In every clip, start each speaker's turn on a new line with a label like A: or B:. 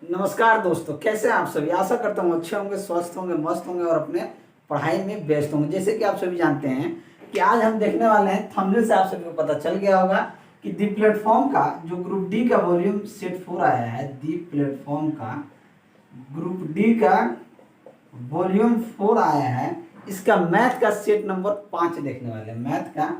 A: नमस्कार दोस्तों, कैसे हैं आप सभी। आशा करता हूँ अच्छे होंगे, स्वस्थ होंगे, मस्त होंगे और अपने पढ़ाई में व्यस्त होंगे। जैसे कि आप सभी जानते हैं कि आज हम देखने वाले हैं, थंबनेल से आप सभी को पता चल गया होगा कि दी प्लेटफॉर्म का जो ग्रुप डी का वॉल्यूम सेट 4 आया है, दी प्लेटफॉर्म का ग्रुप डी का वॉल्यूम 4 आया है, इसका मैथ का सेट नंबर 5 देखने वाले हैं। मैथ का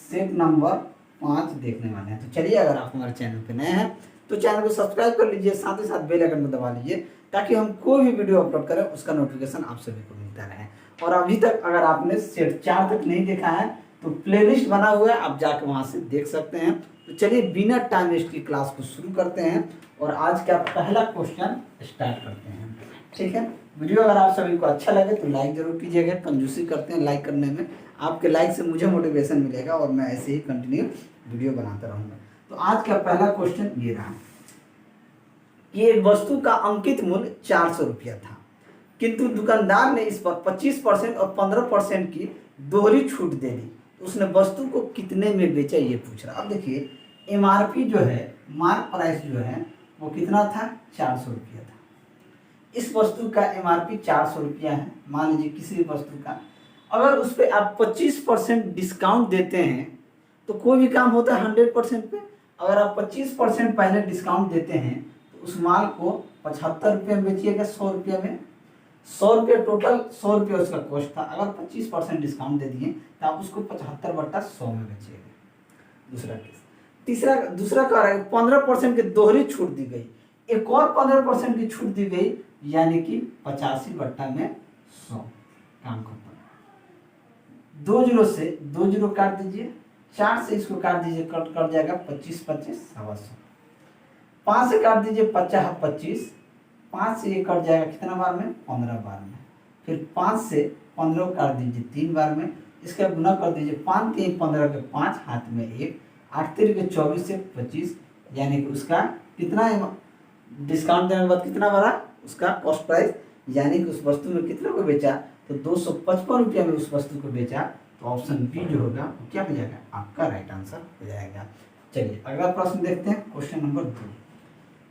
A: सेट नंबर 5 देखने वाले हैं। तो चलिए, अगर आप हमारे चैनल पे नए हैं तो चैनल को सब्सक्राइब कर लीजिए, साथ ही साथ बेल आइकन को दबा लीजिए ताकि हम कोई भी वीडियो अपलोड करें उसका नोटिफिकेशन आप सभी को मिलता रहे। और अभी तक अगर आपने सेट 4 तक नहीं देखा है तो प्लेलिस्ट बना हुआ है, आप जाकर वहां से देख सकते हैं। तो चलिए, बिना टाइम वेस्ट की क्लास को शुरू करते हैं और आज का पहला क्वेश्चन स्टार्ट करते हैं। ठीक है, वीडियो अगर आप सभी को अच्छा लगे तो लाइक जरूर कीजिएगा। कंजूसी करते हैं लाइक करने में, आपके लाइक से मुझे मोटिवेशन मिलेगा और मैं ऐसे ही कंटिन्यू वीडियो बनाता रहूँगा। तो आज का पहला क्वेश्चन ये रहा कि एक वस्तु का अंकित मूल्य 400 रुपया था, किंतु दुकानदार ने इस पर 25% और 15% की दोहरी छूट दे दी। तो उसने वस्तु को कितने में बेचा, ये पूछ रहा। अब देखिए, एमआरपी जो है, मार्क प्राइस जो है वो कितना था, 400 रुपया था। इस वस्तु का एमआरपी 400 रुपया है। मान लीजिए किसी भी वस्तु का अगर उस पर आप 25% डिस्काउंट देते हैं तो कोई भी काम होता है 100% पे। अगर आप 25% पहले डिस्काउंट देते हैं तो उस माल को 75 रुपये में बेचिएगा, 100 रुपये में। 100 रुपये टोटल, 100 रुपये उसका कॉस्ट था। अगर 25% डिस्काउंट दे दिए तो आप उसको 75/100 में बेचिएगा। दूसरा केस। दूसरा कह रहा है 15% की दोहरी छूट दी गई, एक और 15% की छूट दी गई, यानी कि 85/100। काम खत्म। 2 जीरो से 2 जीरो काट दीजिए, 4 से इसको काट दीजिए, कट जाएगा 25 25 125। 5 से काट दीजिए 50 25, 5 से ये कट जाएगा कितना बार में, 15 बार में। फिर 5 से 15 काट दीजिए 3 बार में, इसका गुना कर दीजिए, 5 3 15 के 5, हाथ में 1, 8 3 के 24 से 25, यानी कि उसका कितना डिस्काउंट देने के बाद कितना बढ़ा उसका कॉस्ट प्राइस, यानी कि उस वस्तु में कितने को बेचा, तो 255 रुपया में उस वस्तु को बेचा। तो ऑप्शन बी जो होगा वो क्या हो जाएगा, आपका राइट आंसर हो जाएगा। चलिए, अगला प्रश्न देखते हैं, क्वेश्चन नंबर 2।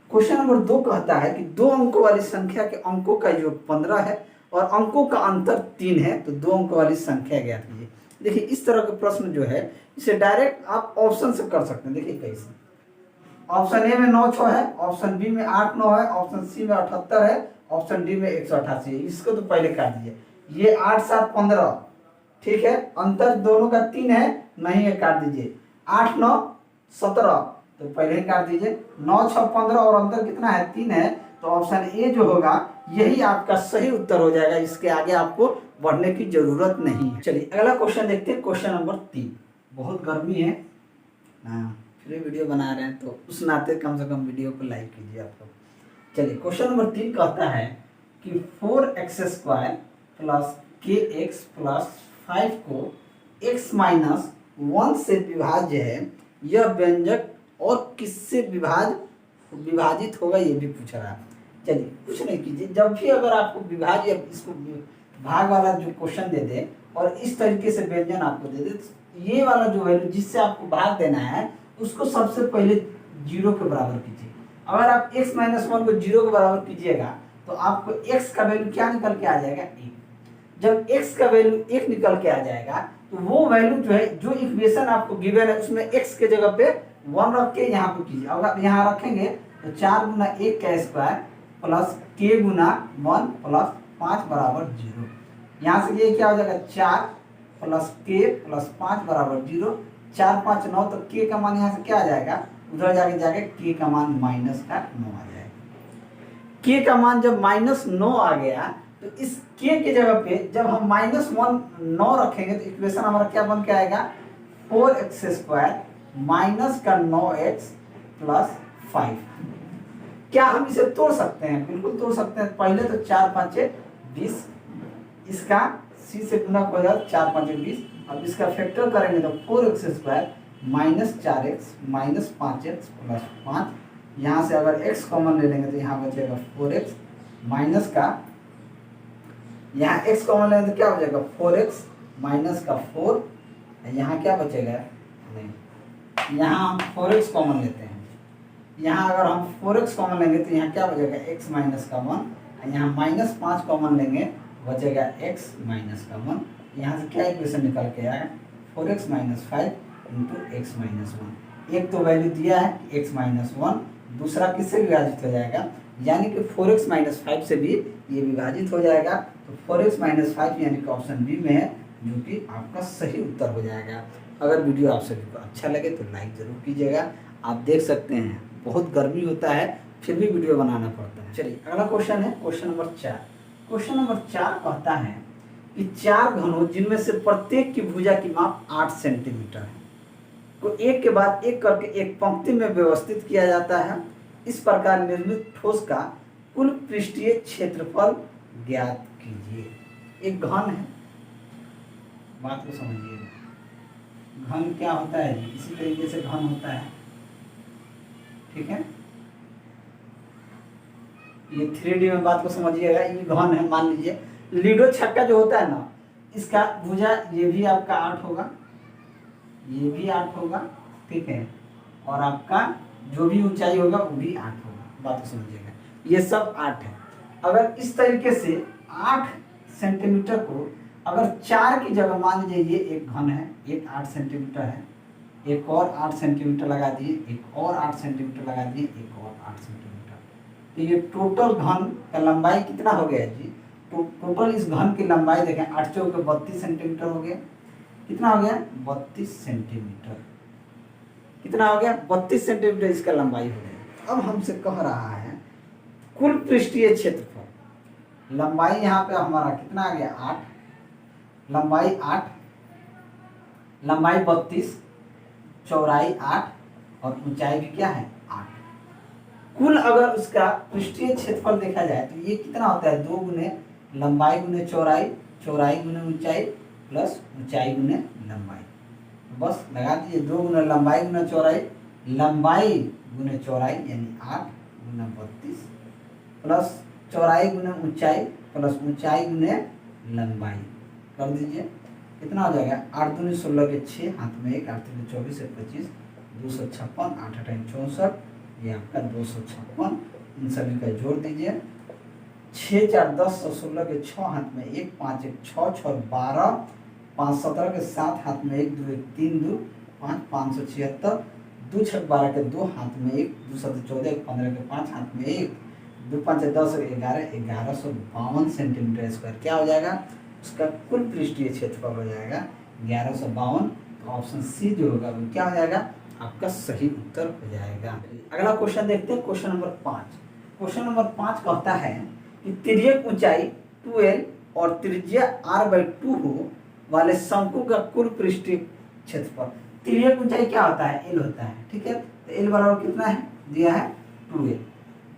A: क्वेश्चन नंबर 2 कहता है कि 2 अंकों वाली संख्या के अंकों का योग 15 है और अंकों का अंतर 3 है, तो 2 अंकों वाली संख्या ज्ञात कीजिए। देखिए, इस तरह का प्रश्न जो है इसे डायरेक्ट आप ऑप्शन से कर सकते हैं। देखिए कैसे, ऑप्शन ए में 9 6 है, ऑप्शन बी में 8 9 है, ऑप्शन सी में 78 है, ऑप्शन डी में 188 है। इसको तो पहले काट दीजिए। ये 8 7 15, ठीक है, अंतर दोनों का 3 है, नहीं है, काट दीजिए। 8 9 17, तो पहले ही काट दीजिए। 9 6 15 और अंतर कितना है, 3 है, तो ऑप्शन ए जो होगा यही आपका सही उत्तर हो जाएगा। इसके आगे आपको बढ़ने की जरूरत नहीं है। चलिए, अगला क्वेश्चन देखते हैं, क्वेश्चन नंबर 3। बहुत गर्मी है, फ्री वीडियो बना रहे हैं तो उस नाते कम से कम वीडियो को लाइक कीजिए आप लोग। चलिए, क्वेश्चन नंबर 3 कहता है कि 4x² प्लस kx प्लस 5 को x माइनस 1 से विभाज्य है, यह व्यंजक और किससे विभाजित होगा, ये भी पूछ रहा है। चलिए, कुछ नहीं कीजिए, जब भी अगर आपको विभाज्य, इसको भाग वाला जो क्वेश्चन दे दे और इस तरीके से व्यंजन आपको दे दे, ये वाला जो वैल्यू जिससे आपको भाग देना है उसको सबसे पहले 0 के बराबर कीजिए। अगर आप x माइनस 1 को 0 के बराबर कीजिएगा तो आपको x का वैल्यू क्या निकल के आ जाएगा, 1। जब x का वैल्यू 1 निकल के आ जाएगा तो वो वैल्यू जो है, जो इक्वेशन आपको गिवन है उसमें x के जगह पे 1 रख के यहाँ पे कीजिए। अगर यहाँ रखेंगे तो 4 गुना 1 का स्क्वायर प्लस k गुना 1 प्लस 5 बराबर 0। यहाँ से ये क्या हो जाएगा, 4 प्लस k प्लस 5 बराबर 0। 4 5 9, तो k का मान यहाँ से क्या आ जाएगा, उधर जाके k का मान -9 आ जाएगा। k का मान जब -9 आ गया तो इस k के जगह पे जब हम -1 9 रखेंगे तो इक्वेशन हमारा क्या बन के आएगा, 4x² माइनस का 9x प्लस 5। क्या हम इसे तोड़ सकते हैं, बिल्कुल तोड़ सकते हैं। पहले तो 4 5 20, इसका c से गुना हो जाएगा, 4 5 20। अब इसका फैक्टर करेंगे तो 4x² minus 4x minus 5x plus 5। यहाँ से अगर x कॉमन ले लेंगे तो यहाँ बचेगा 4x माइनस का, यहाँ x कॉमन लेंगे तो क्या हो जाएगा, 4x माइनस का 4। यहाँ क्या बचेगा, नहीं, यहाँ हम 4x कॉमन लेते हैं यहाँ अगर हम 4x कॉमन लेंगे तो यहाँ क्या बचेगा x माइनस का 1, यहाँ -5 कॉमन लेंगे बचेगा x माइनस का 1। यहाँ से क्या इक्वेशन निकल के आएगा 4x minus 5 into x minus 1। एक तो वैल्यू दिया है x माइनस 1, दूसरा किससे विभाजित हो जाएगा, यानी कि 4x माइनस 5 से भी ये विभाजित हो जाएगा। तो 4x माइनस 5 यानी कि ऑप्शन बी में है, जो कि आपका सही उत्तर हो जाएगा। अगर वीडियो आप सभी को अच्छा लगे तो लाइक ज़रूर कीजिएगा। आप देख सकते हैं बहुत गर्मी होता है फिर भी वीडियो बनाना पड़ता है। चलिए अगला क्वेश्चन है क्वेश्चन नंबर 4। क्वेश्चन नंबर 4 कहता है कि 4 घनों जिनमें से प्रत्येक की भुजा की माप 8 सेंटीमीटर है को एक के बाद एक करके एक पंक्ति में व्यवस्थित किया जाता है। इस प्रकार निर्मित ठोस का कुल पृष्ठीय क्षेत्रफल ज्ञात कीजिए। एक घन है, बात को समझिएगा। घन क्या होता है जी, इसी तरीके से घन होता है, ठीक है। ये 3D में बात को समझिएगा। ये घन है, मान लीजिए लीडो छक्का जो होता है ना, इसका भुजा ये भी आपका 8 होगा, ये भी 8 होगा, ठीक है, और आपका जो भी ऊंचाई होगा वो भी 8 होगा। बात को समझिएगा, ये सब 8 है। अगर इस तरीके से 8 सेंटीमीटर को अगर 4 की जगह मान लीजिए ये एक घन है, एक 8 सेंटीमीटर है, एक और 8 सेंटीमीटर लगा दिए, एक और 8 सेंटीमीटर लगा दिए, एक और 8 सेंटीमीटर, तो ये टोटल घन का लंबाई कितना हो गया जी। तो टोटल इस घन की लंबाई देखें 8 चौके 32 सेंटीमीटर हो गया। कितना हो गया 32 सेंटीमीटर। कितना हो गया 32 सेंटीमीटर इसका लंबाई हो गया। अब हमसे कह रहा है कुल पृष्ठीय क्षेत्रफल। लंबाई यहाँ पे हमारा कितना आ गया 8, लंबाई 8, लंबाई 32, चौड़ाई 8 और ऊंचाई भी क्या है 8। कुल अगर उसका पृष्ठीय क्षेत्रफल देखा जाए तो ये कितना होता है 2 गुने लंबाई गुने चौड़ाई, चौड़ाई गुने ऊंचाई प्लस ऊंचाई गुने लंबाई। बस लगा दीजिए 2 गुना लंबाई गुना चौड़ाई, लंबाई गुने चौड़ाई यानी 8 गुना 32 प्लस चौड़ाई गुने ऊंचाई प्लस ऊंचाई गुने लंबाई। कर दीजिए कितना हो जाएगा 8 दूनी 16 के 6, हाथ में 1, 8 दूनी 24 से 25, 256, 8 8 64, ये आपका 256। इन सभी का जोड़ दीजिए 6 4 10 और 16 के 6, हाथ में 1, 5 1 6 6 12, 5 17 के 7, हाथ में 1 2 1 3 2 5 576, 2 6 12 के 2, हाथ में 1, 2 7 14 15 के 5, हाथ में 1, 2 5 10 11 1152 सेंटीमीटर स्क्वायर क्या हो जाएगा, उसका कुल पृष्ठीय क्षेत्रफल हो जाएगा 1152। तो ऑप्शन सी जो होगा वो क्या हो जाएगा आपका सही उत्तर हो जाएगा। अगला क्वेश्चन देखते हैं क्वेश्चन नंबर 5। क्वेश्चन नंबर 5 कहता है कि तिर्यक ऊंचाई 12 और त्रिज्या r/2 हो वाले शंकु का कुल पृष्ठीय क्षेत्रफल। तिर्यक ऊंचाई क्या होता है l होता है, ठीक है। तो l बराबर कितना है दिया है 2l,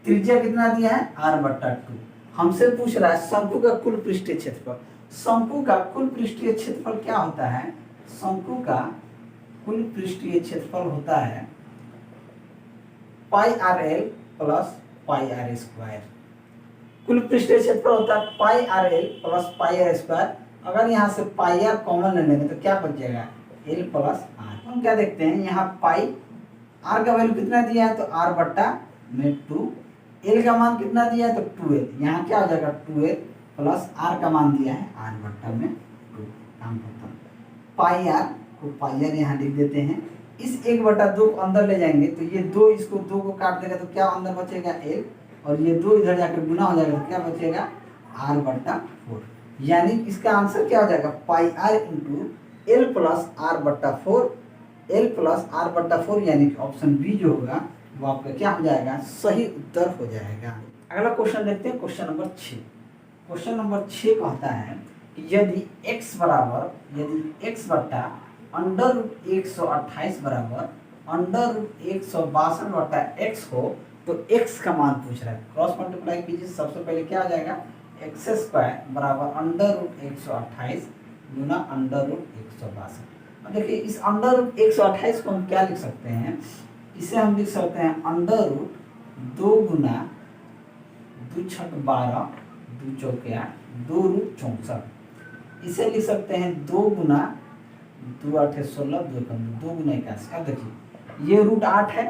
A: त्रिज्या कितना दिया है r/2। हमसे पूछ रहा है शंकु का कुल पृष्ठीय क्षेत्रफल। शंकु का कुल पृष्ठीय क्षेत्रफल क्या होता है, शंकु का कुल पृष्ठीय क्षेत्रफल होता है πrl प्लस πr²। कुल पृष्ठीय क्षेत्रफल होता है πrl प्लस πr²। अगर यहाँ से πr कॉमन ले लेंगे तो क्या बच जाएगा l प्लस r। हम क्या देखते हैं यहाँ पाई r का वैल्यू कितना दिया है तो r/2, l का मान कितना दिया है तो 2l, यहाँ क्या हो जाएगा 2l प्लस r का मान दिया है r/2। काम खत्म। पाई r को पाई r यहाँ लिख देते हैं। इस 1/2 को अंदर ले जाएंगे तो ये 2 इसको 2 को काट देगा तो क्या अंदर बचेगा l, और ये 2 इधर जाकर गुना हो जाएगा तो क्या बचेगा r/4। यानी इसका आंसर क्या हो जाएगा पाई r into l plus r/4, l plus r/4 यानी कि ऑप्शन बी जो होगा वो आपका क्या हो जाएगा सही उत्तर हो जाएगा। अगला क्वेश्चन देखते हैं क्वेश्चन नंबर 6। क्वेश्चन नंबर 6 कहता है कि यदि x बराबर x बट्टा √128 बराबर √162 x हो तो x का मान पूछ रहा है। क्रॉस मल्टीप्लाई कीजिए, सबसे पहले क्या हो जाएगा x² बराबर √128 गुना √162। अब देखिए इस √128 को हम क्या लिख सकते हैं, इसे हम लिख सकते हैं √2 गुना 2 छक 12 2 चौके 8 2√64। इसे लिख सकते हैं 2 गुना 2 8 16 2 गुना 81। अब देखिए ये √8 है,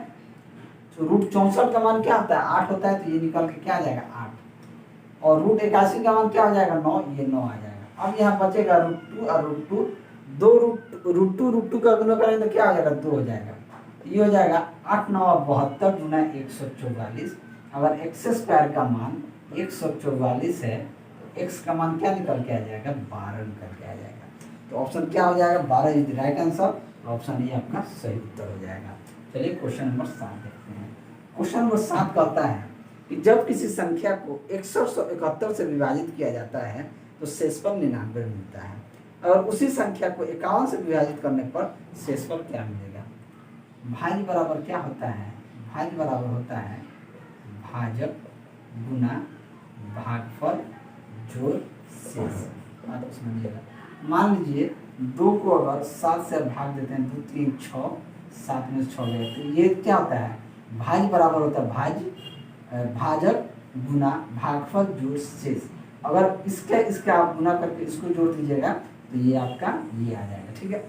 A: तो रूट 64 का मान क्या होता है 8 होता है, तो ये निकल के क्या आ जाएगा 8। और रूट 81 का मान क्या हो जाएगा 9, ये 9 आ जाएगा। अब यहाँ बचेगा √2 और √2, दो √2 का गुना करेंगे तो क्या हो जाएगा 2 हो जाएगा। ये हो जाएगा 8 9 72 गुना 144। अगर एक्स स्क्वायर का मान 144 है तो एक्स का मान क्या निकल के आ जाएगा 12 निकल के आ जाएगा। तो ऑप्शन क्या हो जाएगा 12 is the right answer. Option ये आपका सही उत्तर हो जाएगा। चलिए क्वेश्चन नंबर 7 देखते हैं। क्वेश्चन नंबर 7 कहता है कि जब किसी संख्या को 6171 से विभाजित किया जाता है तो शेषफल 99 मिलता है। अगर उसी संख्या को 51 से विभाजित करने पर शेषफल क्या मिलेगा। भाज्य बराबर क्या होता है, भाज्य बराबर होता है भाजक गुना भागफल जोड़ शेष। बात समझिएगा। मान लीजिए 2 को अगर 7 से भाग देते हैं, 2 3 6, 7 में 6 गए, तो ये क्या होता है भाज्य बराबर होता है भाजक गुना भागफल जोड़ शेष। अगर इसका आप गुना करके इसको जोड़ दीजिएगा तो ये आपका ये आ जाएगा। ठीक है।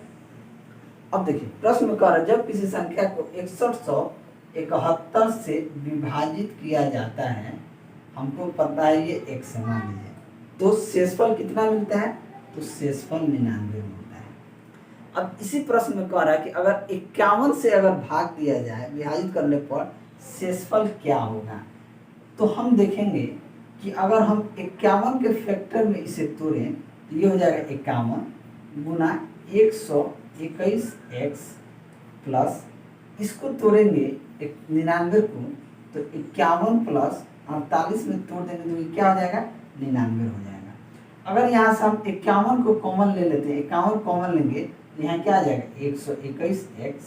A: अब देखिए प्रश्न में कह रहा है जब किसी संख्या को 6171 से विभाजित किया जाता है, हमको पता है ये x है मान लीजिए, तो शेषफल कितना मिलता है, तो शेषफल 99 मिलता है। अब इसी प्रश्न में कह रहा है कि अगर 51 से अगर भाग दिया जाए विभाजित करने पर शेषफल क्या होगा। तो हम देखेंगे कि अगर हम 51 के फैक्टर में इसे तोड़ें तो ये हो जाएगा 51 गुना 121x प्लस इसको तोड़ेंगे 99 को, तो 51 प्लस 48 में तोड़ देंगे तो ये क्या हो जाएगा 99 हो जाएगा। अगर यहाँ से हम 51 को कॉमन ले लेते हैं, 51 कॉमन लेंगे तो यहाँ क्या आ जाएगा 121x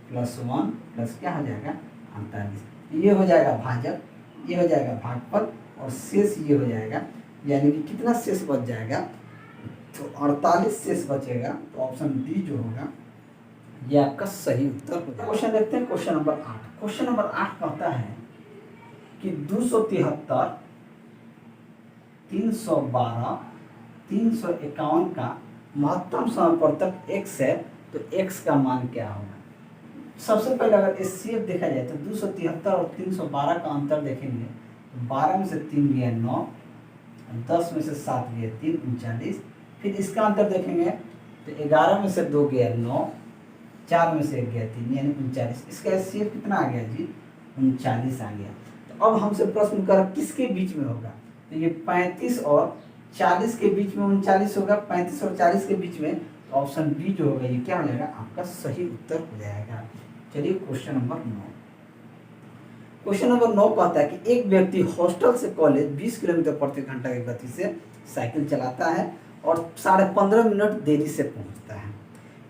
A: प्लस 1 प्लस क्या हो जाएगा 48। ये हो जाएगा भाजक, ये हो जाएगा भागफल और शेष ये हो जाएगा। यानी कि कितना शेष बच जाएगा, तो 48 शेष बचेगा। तो ऑप्शन डी जो होगा ये आपका सही उत्तर हो जाएगा। क्वेश्चन देखते हैं क्वेश्चन नंबर 8। क्वेश्चन नंबर 8 कहता है कि 273 312 351 का महत्तम समापवर्तक x है, तो x का मान क्या होगा। सबसे पहले अगर एचसीएफ देखा जाए तो 273 और 312 का अंतर देखेंगे तो 12 में से 3 गया 9, 10 में से 7 गया 3 39। फिर इसका अंतर देखेंगे तो 11 में से 2 गया 9, 4 में से 1 गया 3 यानी 39। इसका एचसीएफ कितना आ गया जी 39 आ गया। तो अब हमसे प्रश्न कर किसके बीच में होगा, तो ये 35 और 40 के बीच में 39 होगा, 35 और 40 के बीच में। तो ऑप्शन बी जो होगा ये क्या हो जाएगा आपका सही उत्तर हो जाएगा। चलिए क्वेश्चन नंबर 9। क्वेश्चन नंबर 9 कहता है कि एक व्यक्ति हॉस्टल से कॉलेज 20 किलोमीटर प्रति घंटा की गति से साइकिल चलाता है और 15.5 मिनट देरी से पहुंचता है।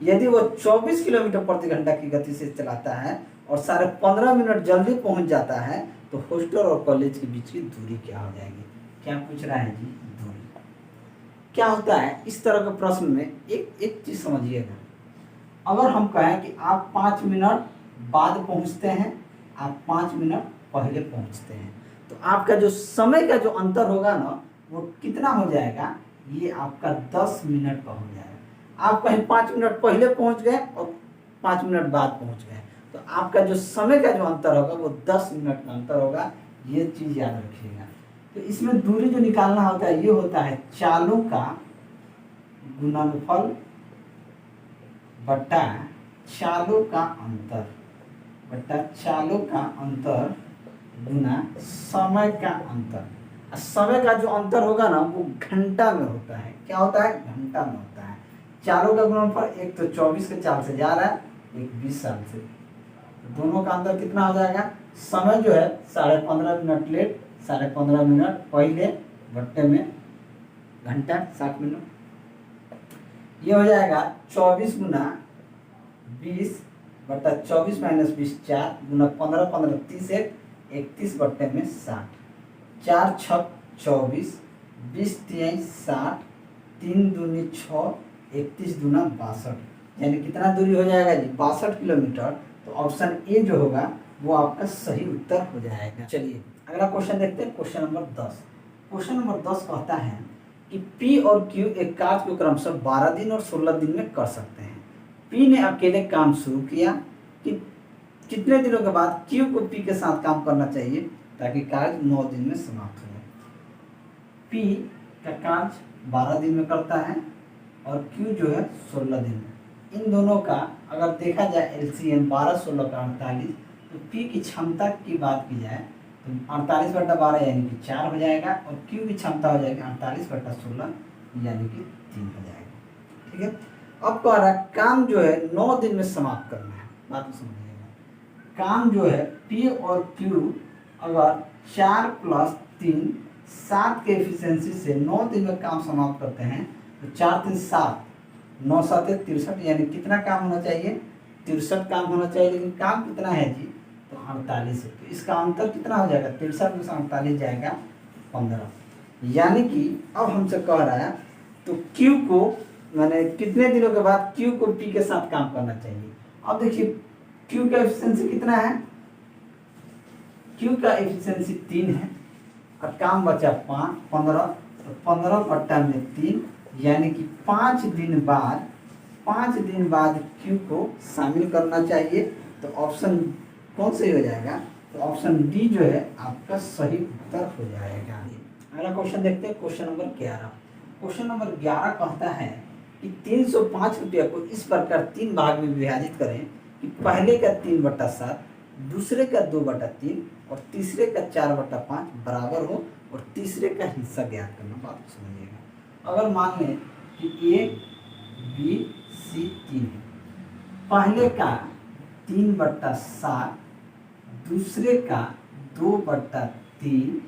A: यदि वो 24 किलोमीटर प्रति घंटा की गति से चलाता है और 15.5 मिनट जल्दी पहुंच जाता है, तो हॉस्टल और कॉलेज के बीच की दूरी क्या हो जाएगी। क्या पूछ रहा है जी दूरी। क्या होता है इस तरह के प्रश्न में एक चीज समझिएगा। अगर हम कहें कि आप 5 मिनट बाद पहुंचते हैं, आप 5 मिनट पहले पहुंचते हैं, तो आपका जो समय का जो अंतर होगा ना वो कितना हो जाएगा, ये आपका 10 मिनट का हो जाएगा। आप कहीं 5 मिनट पहले पहुंच गए और 5 मिनट बाद पहुंच गए, तो आपका जो समय का जो अंतर होगा वो 10 मिनट का अंतर होगा। ये चीज़ याद रखिएगा। तो इसमें दूरी जो निकालना होता है ये होता है चालों का गुणनफल बटा चालों का अंतर बटा चालों का अंतर गुना समय का अंतर। समय का जो अंतर होगा ना वो घंटा में होता है। क्या होता है घंटा में होता है। चालों का गुणनफल एक तो 24 के चाल से जा रहा है, एक 20 साल से, तो दोनों का अंतर कितना हो जाएगा। समय जो है 15.5 मिनट लेट, 15.5 मिनट पहले बट्टे में घंटा 60 मिनट। ये हो जाएगा 24 गुना 20 बट्टा 24 माइनस 20 4 गुना 15 15 30 31 बट्टे में 60, 4 6 24 20 3 60 3 दूनी 6 31 दूना 62, यानी कितना दूरी हो जाएगा जी 62 किलोमीटर। तो ऑप्शन ए जो होगा वो आपका सही उत्तर हो जाएगा। चलिए अगला क्वेश्चन देखते हैं क्वेश्चन नंबर 10। क्वेश्चन नंबर 10 कहता है कि P और Q एक कार्य को क्रमशः 12 दिन और 16 दिन में कर सकते हैं। P ने अकेले काम शुरू किया कि कितने दिनों के बाद क्यू को पी के साथ काम करना चाहिए ताकि कार्य 9 दिन में समाप्त हो जाए। पी का कार्य 12 दिन में करता है और क्यू जो है 16 दिन में। इन दोनों का अगर देखा जाए एलसीएम 12 16 का 48, तो पी की क्षमता की बात की जाए तो 48/12 यानी कि 4 हो जाएगा और क्यू की क्षमता हो जाएगी 48/16 यानी कि 3 हो जाएगा। ठीक है, अब कह रहा है काम जो है 9 दिन में समाप्त करना है। बात को समझिएगा, काम जो है पी और क्यू अगर 4 + 3 7 के एफिशिएंसी से 9 दिन में काम समाप्त करते हैं तो 4 3 7 9 7 63, यानी कितना काम होना चाहिए? 63 काम होना चाहिए। लेकिन काम कितना है जी? तो 48 है। तो इसका अंतर कितना हो जाएगा? 63 में से 48 जाएगा 15। यानी कि अब हमसे कह रहा है तो क्यू को मैंने कितने दिनों के बाद क्यू को पी के साथ काम करना चाहिए। अब देखिए क्यू का एफिशिएंसी कितना है? क्यू का एफिशिएंसी 3 है और काम बचा 15, तो 15/3 यानी कि 5 दिन बाद क्यू को शामिल करना चाहिए। तो ऑप्शन कौन सही हो जाएगा? तो ऑप्शन डी जो है आपका सही उत्तर हो जाएगा। अगला क्वेश्चन देखते हैं, क्वेश्चन नंबर 11। क्वेश्चन नंबर 11 कहता है कि 305 रुपया को इस प्रकार 3 भाग में विभाजित करें कि पहले का 3/7, दूसरे का 2/3 और तीसरे का 4/5 बराबर हो और तीसरे का हिस्सा ज्ञात करना। बात को समझिएगा, अगर मान लें कि ए बी सी 3 है, पहले का 3/7, दूसरे का 2/3,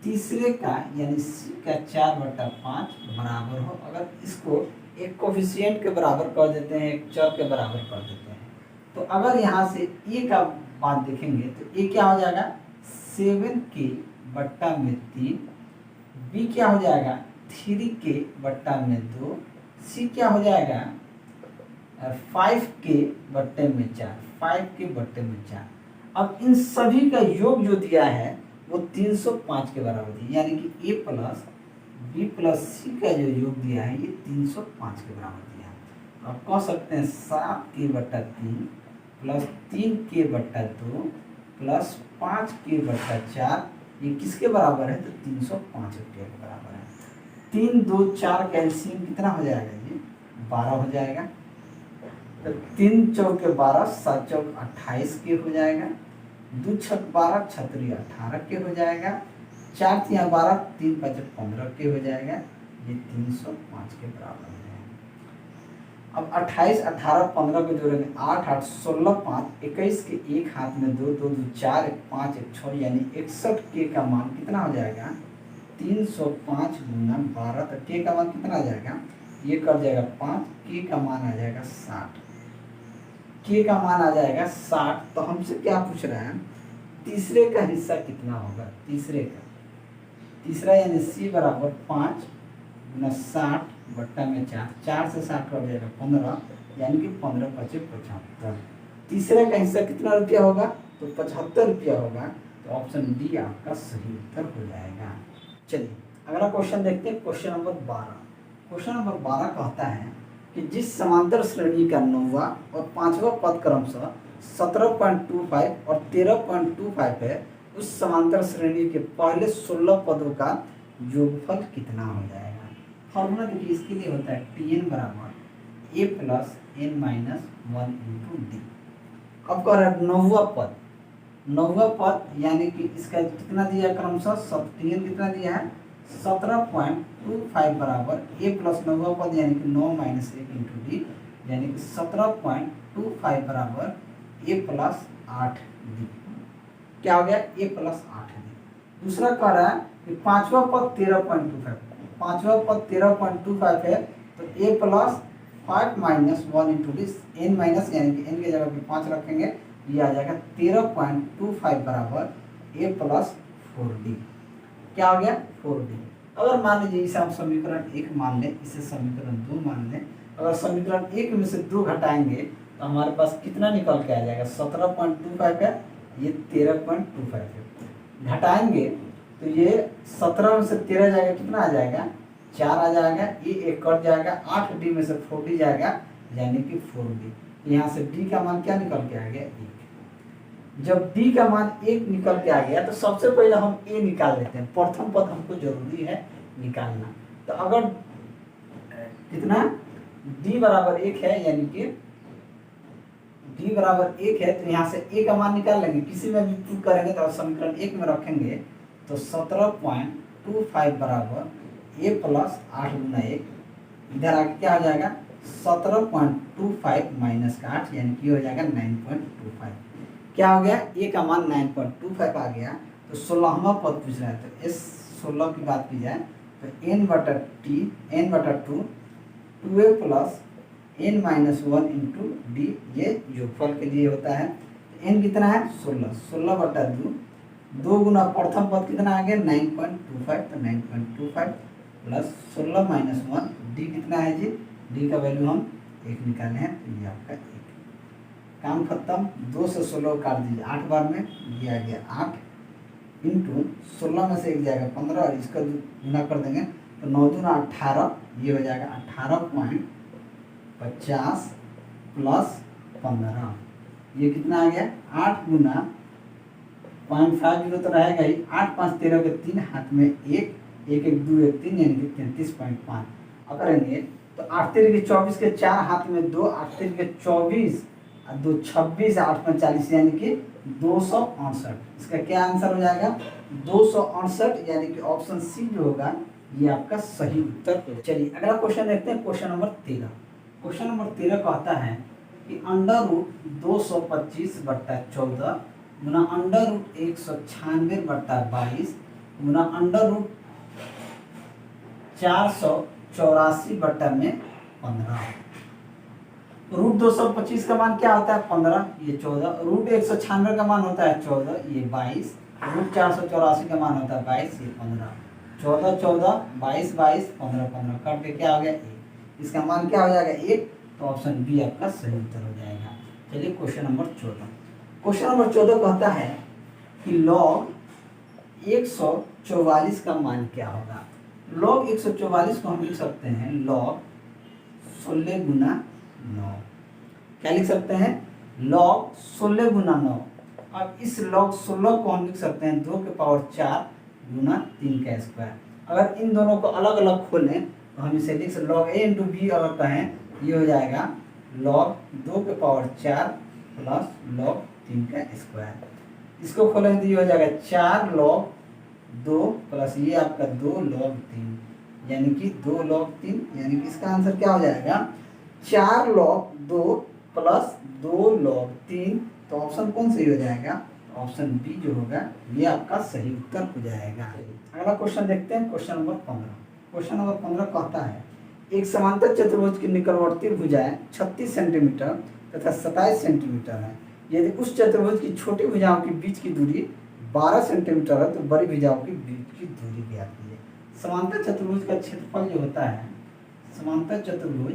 A: तीसरे का यानी सी का 4/5 बराबर हो। अगर इसको एक कोफिशिएंट के बराबर कर देते हैं, एक चर के बराबर कर देते हैं, तो अगर यहाँ से ए का बात देखेंगे तो ए क्या हो जाएगा? 7k/3, बी क्या हो जाएगा? 3k/2, सी क्या हो जाएगा? 5k/4, 5k/4। अब इन सभी का योग जो दिया है वो 305 के बराबर दिया, यानी कि ए प्लस बी प्लस सी का जो योग दिया है ये 305 के बराबर दिया है। आप कह सकते हैं 7k/3 plus 3k/2 plus 5k/4 ये किसके बराबर है? तो 305 रुपये के बराबर है। 3 2 4 का एलसीएम कितना हो जाएगा जी? 12 हो जाएगा। तो 3 चौके 12, 7 चौक 28 के हो जाएगा। 2 छक 12, 6 18 के हो जाएगा। 4 3 12, 3 5 15 के हो जाएगा। ये 305 के बराबर है। अब 28 18 15 को जोड़ेंगे, 8 8 16 5 21 के एक हाथ में 2 2 2 4 1 5 1 6 यानी 61 के का मान कितना हो जाएगा? 305 गुना 12, तो के का मान कितना आ जाएगा? ये कर जाएगा 5, के का मान आ जाएगा 60। के का मान आ जाएगा 60। तो हमसे क्या पूछ रहे हैं? तीसरे का हिस्सा कितना होगा? तीसरा यानी सी बराबर 5 गुना 60/4, 4 से 60 कट जाएगा 15, यानी कि 15 × 5 = 75। तीसरे का हिस्सा कितना रुपया होगा? तो 75 रुपया होगा। तो ऑप्शन डी आपका सही उत्तर हो जाएगा। चलिए अगला क्वेश्चन देखते हैं, क्वेश्चन नंबर 12। क्वेश्चन नंबर 12 कहता है कि जिस समांतर श्रेणी का 9वां और 5वां पद क्रमशः 17.25 और 13.25 है, उस समांतर श्रेणी के पहले 16 पदों का योगफल कितना हो जाएगा? फॉर्मूला देखिए, इसके लिए होता है Tn बराबर a plus n minus 1 into D. अब कह रहा है 9वां पद यानी कि इसका कितना दिया है? क्रमशः Tn कितना दिया है? 17.25 बराबर a प्लस 9वां पद यानी कि 9 माइनस 1 इंटू डी, यानी कि 17.25 बराबर a प्लस 8 डी। क्या हो गया? a plus 8 D. दूसरा कह रहा है कि 5वां पद 13.25, 5वां पद 13.25 है, तो a plus 5 minus 1 into D, n minus यानी कि n की जगह पे 5 रखेंगे, ये आ जाएगा 13.25 बराबर a प्लस 4d। क्या हो गया? 4d। अगर मान लीजिए इसे हम समीकरण 1 मान लें, इसे समीकरण 2 मान लें, अगर समीकरण 1 में से 2 घटाएंगे तो हमारे पास कितना निकल के आ जाएगा? 17.25 है, ये 13.25 है। घटाएंगे तो ये 17 में से 13 जाएगा, कितना आ जाएगा? 4 आ जाएगा। ये 1 कट जाएगा, 8d में से 4d जाएगा, यानी कि 4d। यहाँ से d का मान क्या निकल के आ गया? 1। जब d का मान 1 निकल के आ गया तो सबसे पहले हम a निकाल लेते हैं, प्रथम पद हमको जरूरी है निकालना। तो अगर कितना d बराबर 1 है, यानी कि d बराबर 1 है, तो यहाँ से a का मान निकाल लेंगे, किसी में भी पुट करेंगे तो समीकरण 1 में रखेंगे तो 17.25 बराबर a प्लस 8 गुना 1, इधर आगे क्या हो जाएगा 17.25 माइनस का 8, यानी कि हो जाएगा 9.25। क्या हो गया, a का मान 9.25 आ गया। तो 16वां पद पूछ रहा है, तो इस 16 की बात की जाए तो n/2 2a plus n minus 1 into D, ये योगफल के लिए होता है। n कितना है 16, 16/2, 2 गुना प्रथम पद कितना आ गया 9.25, तो 9.25 प्लस 16 माइनस 1, डी कितना है जी, डी का वैल्यू हम 1 निकाले हैं, तो ये आपका 1। काम खत्म, 2 से 16 काट दीजिए, 8 बार में दिया गया 8 इंटू 16 में से 1 जाएगा 15 और इसका गुना कर देंगे तो 9 दूना 18, ये हो जाएगा 18.50 प्लस 15, ये कितना आ गया 8 गुना 0.50 तो रहेगा ही, 8 5 13 के 3, हाथ में 1 1 1 2 1 3, यानी कि 33.5। अब करेंगे तो 8 3 के 24 के 4, हाथ में 2, 8 3 के 24 और 2 26, 8 5 40, यानी कि 268। इसका क्या आंसर हो जाएगा 268, यानी कि ऑप्शन सी जो होगा ये आपका सही उत्तर हो। चलिए अगला क्वेश्चन देखते हैं, क्वेश्चन नंबर 13। क्वेश्चन नंबर 13 कहता है कि √225/14 गुना √196/22 गुना √484/15। √225 का मान क्या होता है 15, ये 14, √196 का मान होता है 14, ये 22, √484 का मान होता है 22, ये 15, 14 14 22 22 15 15 कट के क्या हो गया 1, इसका मान क्या हो जाएगा 1, तो ऑप्शन बी आपका सही उत्तर हो जाएगा। चलिए क्वेश्चन नंबर 14। क्वेश्चन नंबर 14 कहता है कि log 144 का मान क्या होगा। log 144 को हम लिख सकते हैं log 16 गुना 9। क्या लिख सकते हैं log 16 गुना 9। अब इस log 16 को हम लिख सकते हैं 2 के पावर 4 गुना 3 का स्क्वायर। अगर इन दोनों को अलग अलग खोलें तो हम इसे लिख सकते log a इंटू बी अगर कहें, ये हो जाएगा log 2 के पावर 4 प्लस log 3 का स्क्वायर। इसको खोलें तो ये हो जाएगा 4 log 2 प्लस ये आपका 2 log 3, यानी कि 2 log 3, यानी कि इसका आंसर क्या हो जाएगा 4 log 2 प्लस 2 log 3। तो ऑप्शन कौन सही हो जाएगा, ऑप्शन बी जो होगा ये आपका सही उत्तर हो जाएगा। अगला क्वेश्चन देखते हैं, क्वेश्चन नंबर 15। क्वेश्चन नंबर 15 कहता है एक समांतर चतुर्भुज की निकटवर्ती भुजाएं 36 सेंटीमीटर तथा 27 सेंटीमीटर है। यदि उस चतुर्भुज की छोटी भुजाओं के बीच की दूरी 12 सेंटीमीटर है तो बड़ी भुजाओं के बीच की दूरी ज्ञात कीजिए। समांतर चतुर्भुज का क्षेत्रफल जो होता है, समांतर चतुर्भुज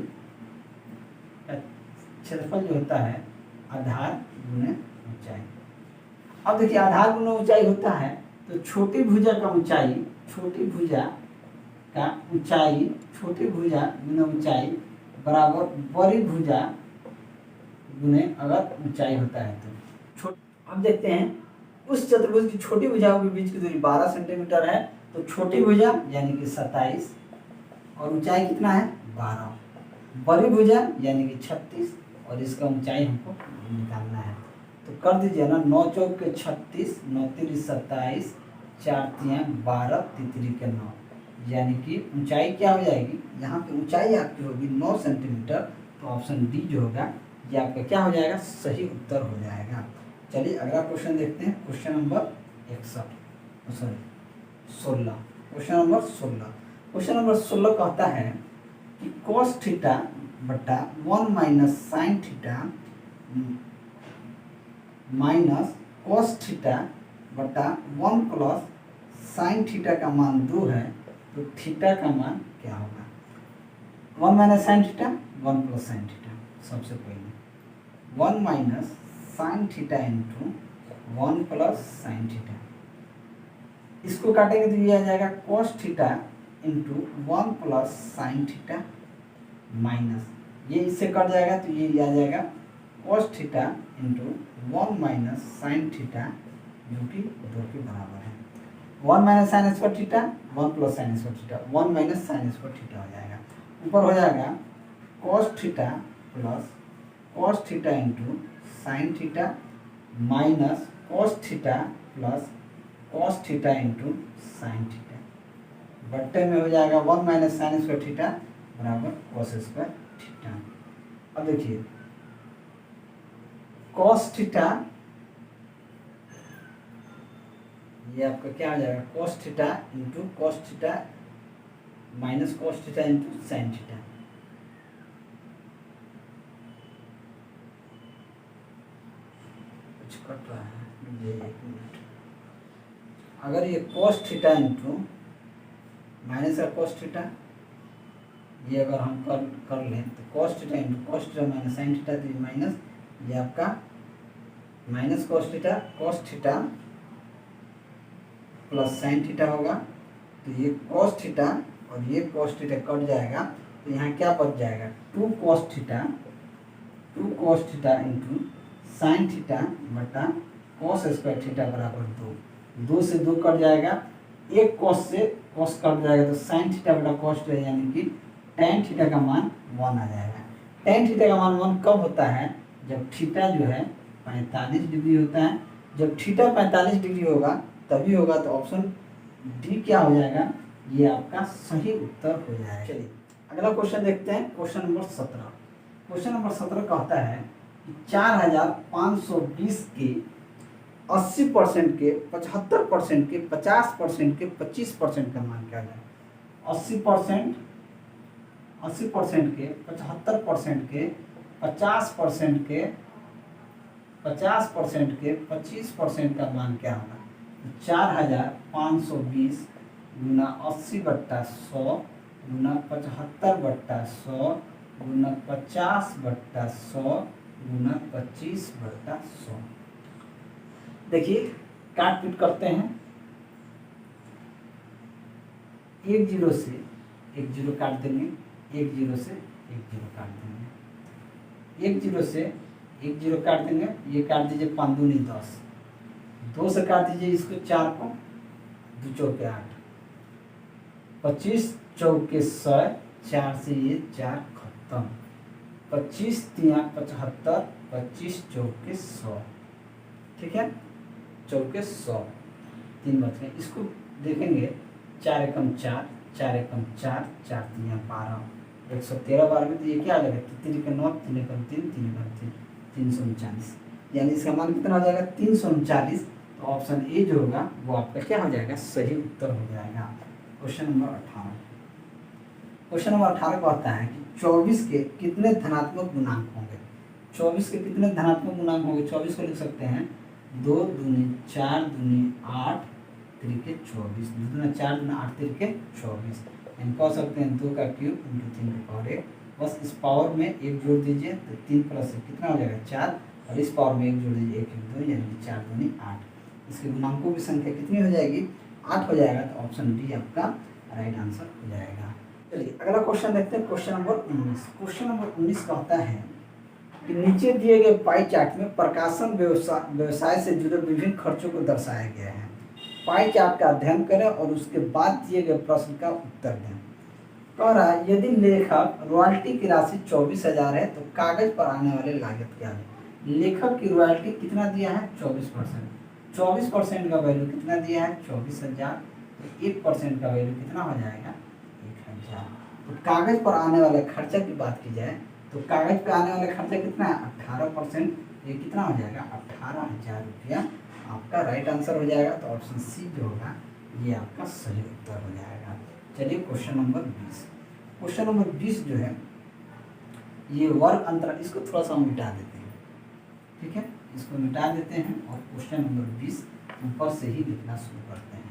A: का क्षेत्रफल जो होता है आधार गुणे ऊंचाई। अब देखिए आधार गुना ऊंचाई होता है तो छोटी भुजा का ऊंचाई, छोटी भुजा का ऊंचाई, छोटी भुजा गुना ऊंचाई बराबर बड़ी भुजा गुने अगर ऊंचाई होता है तो। अब देखते हैं उस चतुर्भुज की छोटी भुजाओं के बीच की दूरी 12 सेंटीमीटर है तो छोटी भुजा यानी कि 27 और ऊंचाई कितना है 12, बड़ी भुजा यानी कि 36 और इसका ऊंचाई हमको निकालना है। तो कर दीजिए ना, 9 चौक के 36, 9 3 27, 4 3 12, 3 के 9, यानी कि ऊंचाई क्या हो जाएगी, यहाँ पे ऊंचाई आपकी होगी 9 सेंटीमीटर। तो ऑप्शन डी जो होगा ये आपका क्या हो जाएगा, सही उत्तर हो जाएगा। चलिए अगला क्वेश्चन देखते हैं, question number 16। Question number 16, question number 16 कहता है कि cos थीटा बटा 1 minus sine theta minus cos theta बटा 1 प्लस साइन थीटा का मान 2 है तो थीटा का मान क्या होगा। 1 minus sine theta, 1 plus sine theta, सबसे पहले 1 minus sine theta into 1 plus sine theta, इसको काटेंगे तो ये आ जाएगा cos theta into 1 plus sine theta minus ये इससे कट जाएगा तो ये आ जाएगा cos theta into 1 minus sine theta जो कि 2 के बराबर है। 1 minus sine square theta 1 plus sine square theta 1 minus sine square theta हो जाएगा। ऊपर हो जाएगा cos theta plus cos theta into sine theta minus cos theta plus cos theta into sine theta बट्टे में हो जाएगा 1 माइनस साइन स्क्वायर थीटा बराबर कॉस स्क्वायर थीटा। अब देखिए कॉस थीटा ये आपका क्या हो जाएगा cos theta into cos theta minus cos theta into sine theta. कुछ कट रहा है ये 1 मिनट। अगर ये कॉस थीटा इंटू माइनस का कॉस थीटा ये अगर हम कर लें तो cos theta into cos theta minus sine theta तो ये माइनस ये आपका minus cos theta plus sine theta होगा। तो ये कॉस थीटा और ये कॉस थीटा कट जाएगा तो यहाँ क्या बच जाएगा 2 cos theta into sine theta बटा कॉस स्क्वायर थीटा बराबर 2 से 2 कट जाएगा। एक कॉस से कॉस कट जाएगा तो साइन थीटा बटा कॉस थीटा यानी कि tan थीटा का मान 1 आ जाएगा। tan थीटा का मान 1 कब होता है जब थीटा जो है 45 डिग्री होता है। जब थीटा 45 डिग्री होगा तभी होगा तो ऑप्शन डी क्या हो जाएगा ये आपका सही उत्तर हो जाएगा। चलिए अगला क्वेश्चन देखते हैं क्वेश्चन नंबर 17। क्वेश्चन नंबर 17 कहता है कि 4520 के 80% के 75% के 50% के 25% का मान क्या है। 80% के 75% के 50% के 25% का मान क्या होगा। 4520 गुना 80/100 गुना 75/100 गुना 50/100 गुना 25/100। देखिए काट पीट करते हैं। 1 0 से 1 0 काट देंगे 1 0 से 1 0 काट देंगे 1 0 से 1 0 काट देंगे। ये काट दीजिए 5 दूनी 10 2 से काट दीजिए इसको 4 को 2 चौके 8 25 चौके 100 4 से ये 4 खत्म 25 तिया 75 25 चौके 100 ठीक है चौके 100 3 बच गए। इसको देखेंगे 4 एकम 4 4 एकम 4 4 तिया 12 113 बार में तो ये क्या आ जाएगा 3 के 9 3 एकम 3 3 एकम 3 339 यानी इसका मान कितना हो जाएगा 339। तो ऑप्शन ए जो होगा वो आपका क्या हो जाएगा सही उत्तर हो जाएगा। Question number 18। क्वेश्चन नंबर 18 कहता है कि 24 के कितने धनात्मक गुणांक होंगे। 24 के कितने धनात्मक गुणांक होंगे। 24 को लिख सकते हैं 2 दूनी 4 दूनी 8 तिरके 24 2 दूना 4 दूना 8 तिरके 24 यानी कह सकते हैं 2 का क्यूब इंटू 3 की पावर 1। बस इस पावर में 1 जोड़ दीजिए तो 3 प्लस 1 कितना हो जाएगा 4 और इस पावर में 1 जोड़ दीजिए 1 1 2 यानी 4 दूनी 8। इसके गुणांकों की संख्या कितनी हो जाएगी 8 हो जाएगा। तो ऑप्शन डी आपका राइट आंसर हो जाएगा। चलिए अगला क्वेश्चन देखते हैं क्वेश्चन नंबर 19। क्वेश्चन नंबर 19 कहता है कि नीचे दिए गए पाई चार्ट में प्रकाशन व्यवसाय से जुड़े विभिन्न खर्चों को दर्शाया गया है। पाई चार्ट का अध्ययन करें और उसके बाद दिए गए प्रश्न का उत्तर दें। कह रहा है यदि लेखक रॉयल्टी की राशि 24,000 है तो कागज पर आने वाले लागत क्या है। लेखक की रॉयल्टी कितना दिया है 24%। 24% का वैल्यू कितना दिया है 24,000 तो 1% का वैल्यू कितना हो जाएगा 1,000। तो कागज पर आने वाले खर्चा की बात की जाए तो कागज पर आने वाले खर्चा कितना है 18%। ये कितना हो जाएगा 18,000 रुपया आपका राइट आंसर हो जाएगा। तो ऑप्शन सी जो होगा ये आपका सही उत्तर हो जाएगा। चलिए क्वेश्चन नंबर 20। क्वेश्चन नंबर 20 जो है ये वर्ग अंतराल इसको थोड़ा सा मिटा देते हैं ठीक है इसको मिटा देते हैं और क्वेश्चन नंबर 20 ऊपर से ही लिखना शुरू करते हैं।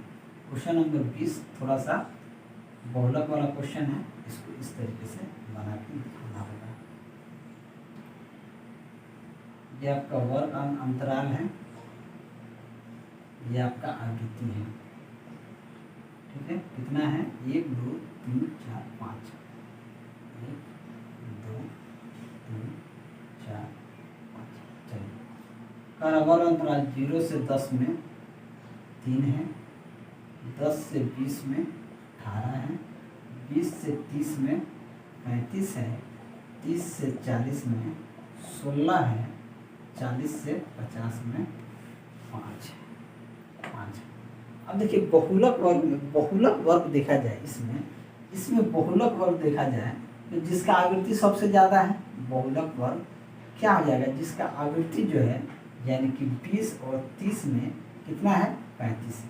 A: क्वेश्चन नंबर 20 थोड़ा सा बहुलक वाला क्वेश्चन है इसको इस तरीके से बना के लिखना होगा। ये आपका वर्ग अंतराल है ये आपका आवृत्ति है ठीक है कितना है 1 2 3 4 5 1 2 3 4 5 कारागार अंतराल 0 से 10 में 3 है, 10 से 20 में 18 है, 20 से 30 में 35 है, 30 से 40 में 16 है, 40 से 50 में 5 है। अब देखिए बहुलक वर्ग में बहुलक वर्ग देखा जाए, इसमें बहुलक वर्ग देखा जाए तो जिसका आवृत्ति सबसे ज़्यादा है बहुलक वर्ग क्या हो जाएगा, जिसका आवृत्ति जो है यानी कि 20 और 30 में कितना है 35 है,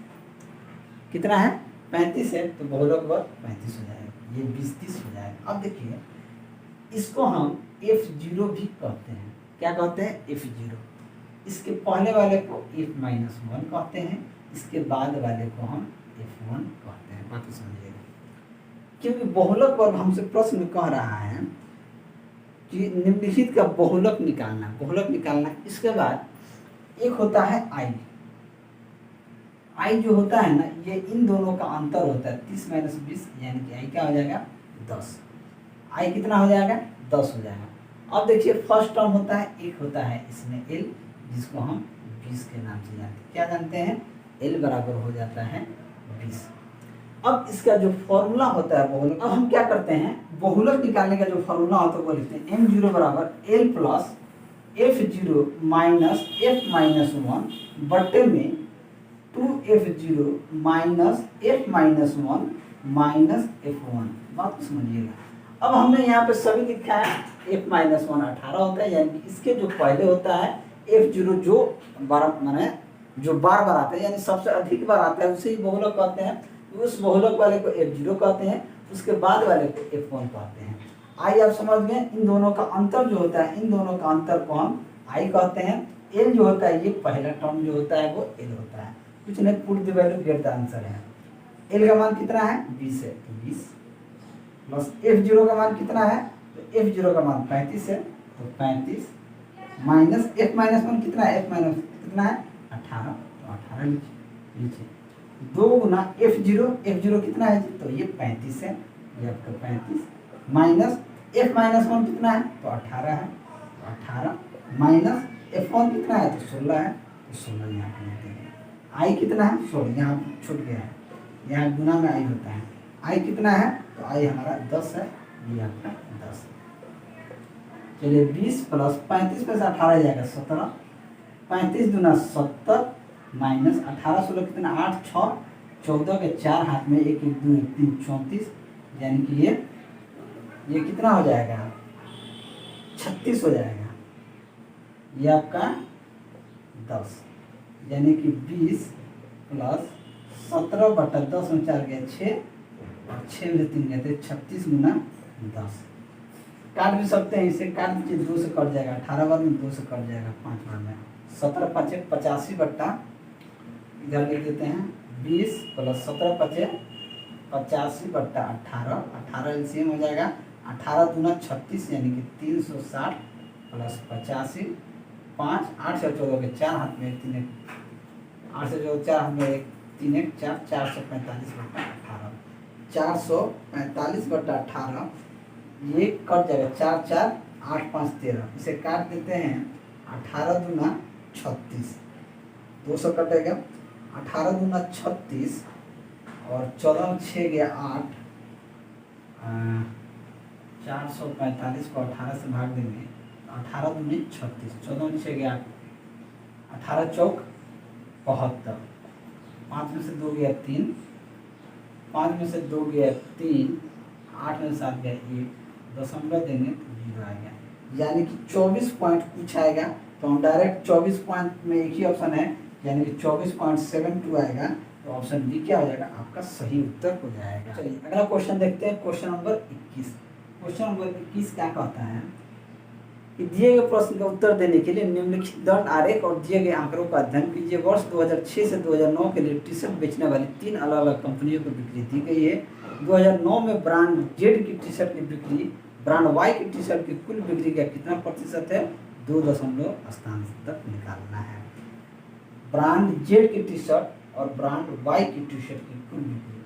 A: कितना है 35 है, तो बहुलक वर्ग 35 हो जाएगा, ये 20-30 हो जाएगा। अब देखिए इसको हम F0 भी कहते हैं, क्या कहते हैं F0। इसके पहले वाले को F-1 कहते हैं, इसके बाद वाले को हम F1 कहते हैं, बात समझिएगा। क्योंकि बहुलक वर्ग हमसे प्रश्न में कह रहा है कि निम्नलिखित का बहुलक निकालना। इसके बाद एक होता है आई जो होता है ना, ये इन दोनों का अंतर होता है 30 - 20 यानी कि आई क्या हो जाएगा 10। आई कितना हो जाएगा 10 हो जाएगा। अब देखिए फर्स्ट टर्म होता है एक होता है इसमें एल, जिसको हम 20 के नाम से जानते हैं, क्या जानते हैं एल बराबर हो जाता है 20। अब इसका जो फॉर्मूला होता है बहुलक, अब हम क्या करते हैं बहुलक निकालने का जो फॉर्मूला होता है वो लिखते हैं m0 बराबर l plus f0 minus f-1 बटे में 2f0 minus f-1 minus f1। बात समझिएगा। अब हमने यहाँ पे सभी लिखा है f-1 18 होता है, यानी कि इसके जो पहले होता है f0 जो बार बार आता है यानी सबसे अधिक बार आता है उसे ही बहुलक कहते हैं, उस बहुलक वाले को f0 कहते हैं, उसके बाद वाले को f1 कहते हैं। आई आप समझ गए, इन दोनों का अंतर जो होता है इन दोनों का अंतर को हम आई कहते हैं। एल जो होता है ये पहला टर्म जो होता है वो एल होता है, कुछ नहीं put the value get the answer है। एल का मान कितना है 20 है, तो 20 प्लस f0 का मान कितना है, तो f0 का मान 35 है, तो 35 माइनस f-1 कितना है, f- कितना है 18, तो 18 नीचे 2 गुना f0 कितना है, तो ये 35 है, ये आपका 35 माइनस f-1 कितना है, तो 18 है, तो 18 माइनस f1 कितना है, तो 16 है, तो 16 यहाँ पर लेते हैं। आई कितना है 16, यहाँ छूट गया है, यहाँ गुना में आई होता है। आई कितना है, तो आई हमारा 10 है, ये आपका 10। चलिए 20 प्लस 35 में से 18 जाएगा 17, 35 दूना 70 माइनस 18 16 कितना 8 6 14 के 4 हाथ में 1 1 2 3 34, यानी कि ये कितना हो जाएगा 36 हो जाएगा, ये आपका 10, यानी कि 20 प्लस 17 बटा 10 में 4 गया 6 और 6 में 3 गए थे 36 गुना 10। काट भी सकते हैं, इसे काट दीजिए 2 से कट जाएगा, 18 बार में 2 से कट जाएगा 5 बार में, 17 5 85 बट्टा इधर लिख देते हैं 20 प्लस 17 5 85 बट्टा 18 एलसीएम हो जाएगा, 18 दूना 36 यानी कि 360 प्लस 85 5 8 से 14 के 4 हाथ में 3 8 से 14 4 हाथ में 1 3 1 4 445 बट्टा 18 445 बट्टा 18 ये कट जाएगा 4 4 8 5 13, इसे काट देते हैं 18 दूना 36 200 कटेगा 18 दूना 36 और 14 6 गया 8 445 को 18 से भाग देंगे 18 दूनी 36 14 6 गया 18 चौक 72, 5 में से 2 गया 3, 5 में से 2 गया 3, 8 में से 7 गया 1, दशमलव देंगे तो 0 आएगा, यानी कि 24 पॉइंट कुछ आएगा, तो हम डायरेक्ट 24 पॉइंट में एक ही ऑप्शन है यानी कि 24.72 आएगा, तो ऑप्शन डी क्या हो जाएगा आपका सही उत्तर हो जाएगा। चलिए अगला क्वेश्चन देखते हैं, क्वेश्चन नंबर 21। क्वेश्चन नंबर 21 क्या कहता है कि दिए गए प्रश्न का उत्तर देने के लिए निम्नलिखित दंड आरेख और दिए गए आंकड़ों का अध्ययन कीजिए। वर्ष 2006 से 2009 के लिए टी शर्ट बेचने वाली 3 अलग अलग कंपनियों को बिक्री दी गई है। 2009 में ब्रांड जेड की टी शर्ट की बिक्री ब्रांड वाई की टी शर्ट की कुल बिक्री का कितना प्रतिशत है, 2.5 तक निकालना है। ब्रांड जेड की टी शर्ट और ब्रांड वाई की टी शर्ट की कुल बिक्री।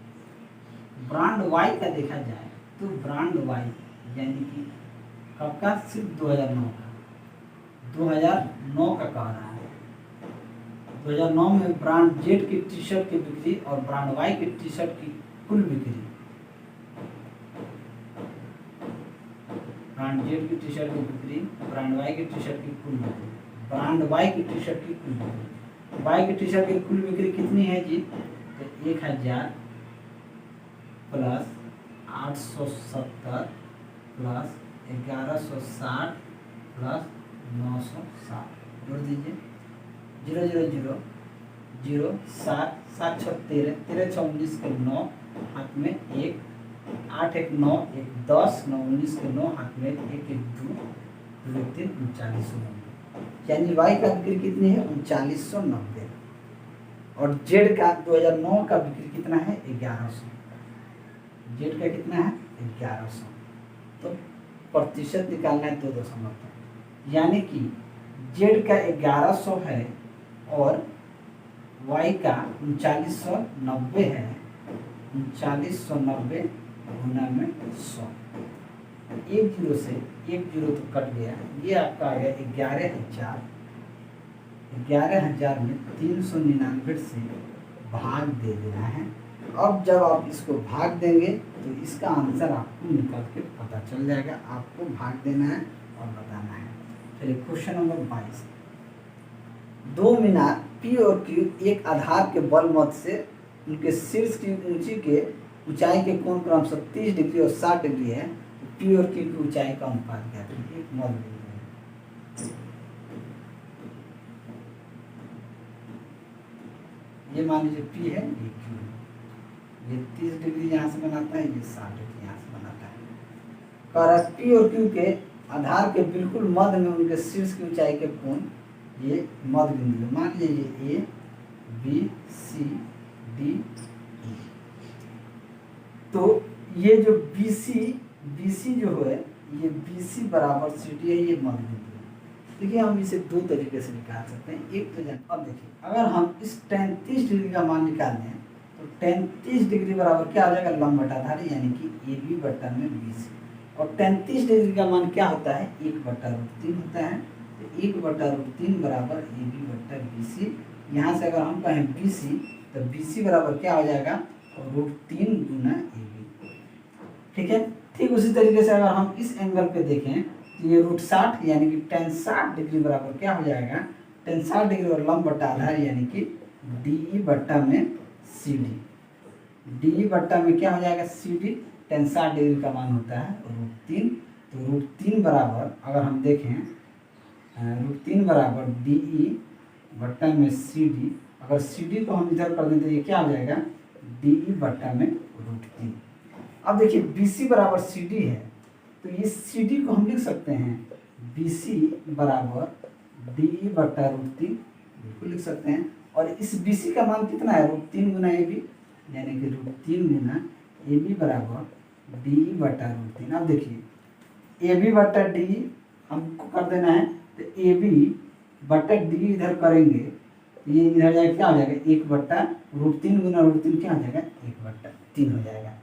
A: ब्रांड वाई का देखा जाए तो ब्रांड वाई यानी कि कब का, सिर्फ 2009 का कह रहा है, 2009 में ब्रांड जेड की टी शर्ट की बिक्री और ब्रांड वाई की टी शर्ट की कुल बिक्री, ब्रांड जेड की टी शर्ट की बिक्री, ब्रांड वाई की टी शर्ट की कुल बिक्री, ब्रांड वाई की टी शर्ट की कुल बिक्री, वाई की टी शर्ट की कुल बिक्री कितनी है जी? तो 1000 प्लस 870 प्लस 1160 प्लस 960 जोड़ दीजिए, 000 0 7 7 6 13 13 6 19 के 9 हाथ में 1 8 1 9 1 10 9 19 के 9 हाथ में 1 1 2 2 3 3990, यानी वाई का बिक्री कितनी है? 3990 और जेड का 2009 का बिक्री कितना है? 1100। जेड का कितना है? 1100। तो प्रतिशत निकालना है 2.5, यानी कि जेड का 1100 है और वाई का 3990 है। 3990 गुना में 100, एक जीरो से एक जीरो तो कट गया, ये आपका आ गया 11,000। 11,000 में 399 से भाग दे देना है। अब जब आप इसको भाग देंगे तो इसका आंसर आपको निकल के पता चल जाएगा। आपको भाग देना है और बताना है। चलिए क्वेश्चन नंबर 22, दो मीनार पी और क्यू एक आधार के बल मत से उनके शीर्ष की ऊंचाई के कोण क्रमशः 30 डिग्री और 60 डिग्री है। पी और क्यू की ऊंचाई का अनुपात क्या है? एक मध्य बिंदु है। ये मान लीजिए पी है, ये क्यू है। ये 30 डिग्री यहाँ से बनाता है, ये 60 डिग्री यहाँ से बनाता है। और पी और क्यू के आधार के बिल्कुल मध्य में उनके शीर्ष की ऊंचाई के कोण ये मध्य बिंदु है। मान लीजिए A B C D E. तो ये जो BC जो है, ये BC बराबर CD है, ये मध्य बिंदु है। देखिए हम इसे दो तरीके से निकाल सकते हैं। एक तो अब देखिए, अगर हम इस tan 30 डिग्री का मान निकालने हैं तो tan 30 डिग्री बराबर क्या आ जाएगा? लंब बटाधारी, यानी कि AB बटा में BC। और tan 30 डिग्री का मान क्या होता है? 1/√3 होता है। तो 1/√3 बराबर AB बटा BC। यहाँ से अगर हम कहें BC तो BC बराबर क्या हो जाएगा? √3 गुना AB। ठीक है। ठीक उसी तरीके से अगर हम इस एंगल पे देखें तो ये √60 यानी कि tan 60 डिग्री बराबर क्या हो जाएगा? tan 60 डिग्री और लंब बटा आधार यानी कि DE बट्टा में CD। DE बट्टा में क्या हो जाएगा? CD। tan 60 डिग्री का मान होता है √3। तो √3 बराबर अगर हम देखें √3 बराबर DE बट्टा में CD। अगर CD को हम इधर कर दें तो ये क्या हो जाएगा? DE बट्टा में √3। अब देखिए BC बराबर CD है, तो ये CD को हम लिख सकते हैं BC बराबर DE बट्टा √3, बिल्कुल लिख सकते हैं। और इस BC का मान कितना है? √3 गुना AB, यानी कि √3 गुना AB बराबर DE बट्टा √3। अब देखिए AB बट्टा DE हमको कर देना है, तो AB बट्टा DE इधर करेंगे, ये इधर जाएगा क्या हो जाएगा? 1/√3 गुना √3 क्या हो जाएगा? 1/3 हो जाएगा।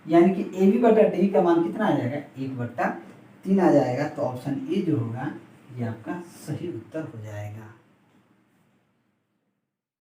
A: यानी कि AB बटा DE का मान कितना आ जाएगा? 1/3 आ जाएगा। तो ऑप्शन ए जो होगा ये आपका सही उत्तर हो जाएगा।